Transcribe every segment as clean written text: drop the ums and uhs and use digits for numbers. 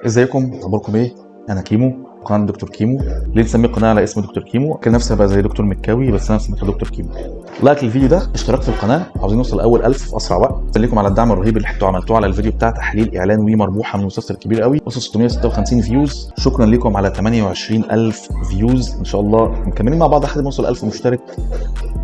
ازيكم، اخباركم ايه؟ انا كيمو، قناه دكتور كيمو. ليه نسمي القناه على اسم دكتور كيمو؟ كان نفسي ابقى زي دكتور مكاوي بس انا سميته دكتور كيمو. لايك للفيديو ده، اشتراك في القناه، عاوزين نوصل اول 1000 في اسرع وقت. خليكم على الدعم الرهيب اللي انتوا عملتوه على الفيديو بتاع تحليل اعلان وي مربوحه من مسلسل كبير قوي، وصل 656 فيوز. شكرا لكم على 28000 فيوز، ان شاء الله مكملين مع بعض لحد ما نوصل 1000 مشترك.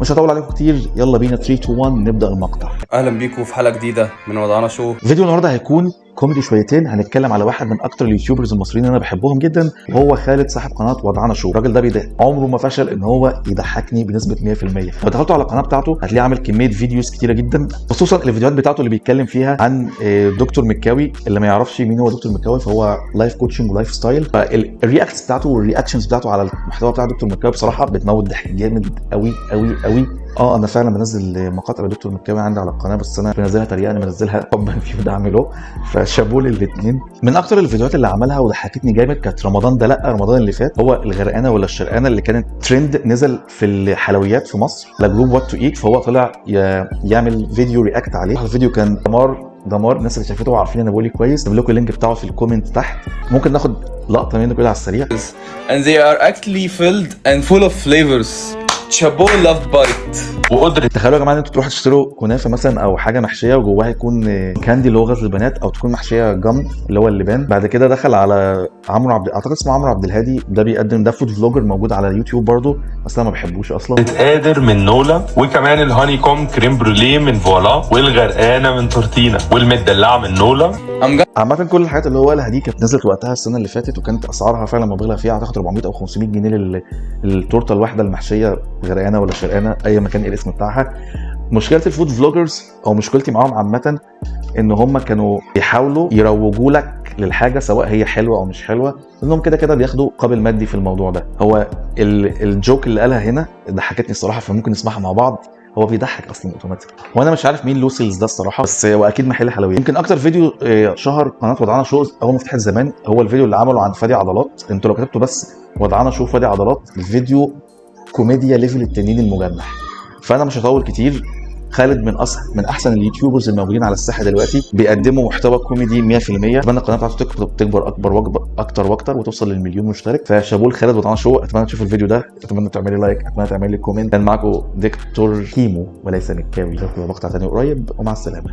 مش هطول عليكم كتير، يلا بينا 3 2 1 نبدا المقطع. اهلا بيكم في حلقه جديده من وضعنا شو. فيديو النهارده هيكون كوميدي شويتين. هنتكلم على واحد من اكتر اليوتيوبرز المصريين اللي انا بحبهم جدا، وهو خالد صاحب قناه وضعنا شو. الراجل ده عمره ما فشل ان هو يضحكني بنسبه 100%. لو دخلتوا على القناه بتاعته هتلاقيه عامل كميه فيديوز كتيره جدا، خصوصا الفيديوهات بتاعته اللي بيتكلم فيها عن دكتور مكاوي. اللي ما يعرفش مين هو دكتور مكاوي فهو لايف كوتشنج ولايف ستايل. فالرياكتس بتاعته والرياكشنز بتاعته على المحتوى بتاع دكتور مكاوي بصراحه بتموت ضحك جامد قوي قوي قوي. انا فعلا بنزل مقاطع لدكتور مكاوي عندي على القناه، بس انا بنزلها تريقه، انا بنزلها حبا في ودعم له. فشابوه للاثنين. من اكتر الفيديوهات اللي عملها وضحكتني جامد كانت رمضان ده، لا رمضان اللي فات، هو الغرقانه ولا الشرقانه اللي كانت ترند نزل في الحلويات في مصر لجروب وات تو ايت. فهو طلع يعمل فيديو رياكت عليه. الفيديو كان دمار. الناس اللي شافته وعارفين انا بقول كويس، سيب لكم اللينك بتاعه في الكومنت تحت. ممكن ناخد لقطه منه كده على السريع. And they are actually filled and full of flavors. شابو لاف بايت. وقدرة تخيلوا يا جماعه ان انتوا تروحوا تشتروا كنافه مثلا او حاجه محشيه وجواها يكون كاندي اللي هو غزل البنات، او تكون محشيه جم اللي هو اللبان. بعد كده دخل على اعتقد اسمه عمرو عبد الهادي، ده بيقدم، ده فود فلوجر موجود على اليوتيوب برضه، بس انا ما بحبوش اصلا. قادر من نولا، وكمان الهاني كوم كريم بروليه من فوالا، والغرقانه من تورتينا، والمدلعه من نولا. عامة كل الحاجات اللي هو قالها دي كانت نزلت وقتها السنه اللي فاتت، وكانت اسعارها فعلا مبالغ فيها. اعتقد 400 او 500 جنيه التورته الواحده المحشيه غرقانه ولا شرقانه، اي مكان ايه الاسم بتاعها. مشكله الفود فلوجرز او مشكلتي معاهم عامه ان هم كانوا بيحاولوا يروجوا لك للحاجه سواء هي حلوه او مش حلوه، لانهم كده كده بياخدوا قابل مادي في الموضوع ده. هو الجوك اللي قالها هنا ضحكتني الصراحه، فممكن نسمعها مع بعض. هو بيضحك اصلا اوتوماتيك، وانا مش عارف مين لوسيلز ده الصراحه، بس هو اكيد محل حلويات. يمكن اكتر فيديو شهر قناه وضعنا شو اول ما فتحت زمان هو الفيديو اللي عمله عن فادي عضلات. انتوا لو كتبتوا بس وضعنا شو فادي عضلات، الفيديو كوميديا ليفل التنين المجنح. فانا مش هطول كتير. خالد من احسن اليوتيوبرز الموجودين على الساحه دلوقتي، بيقدموا محتوى كوميدي 100%. اتمنى القناه بتاعته تكبر اكتر واكتر وتوصل للمليون مشترك. فشابوه لخالد وضعنا شو. اتمنى تشوفوا الفيديو ده، اتمنى تعملي لايك، اتمنى تعملي كومنت. كان معاكم دكتور كيمو وليس مكاوي. اشوفكم في مقطع تاني قريب، ومع السلامه.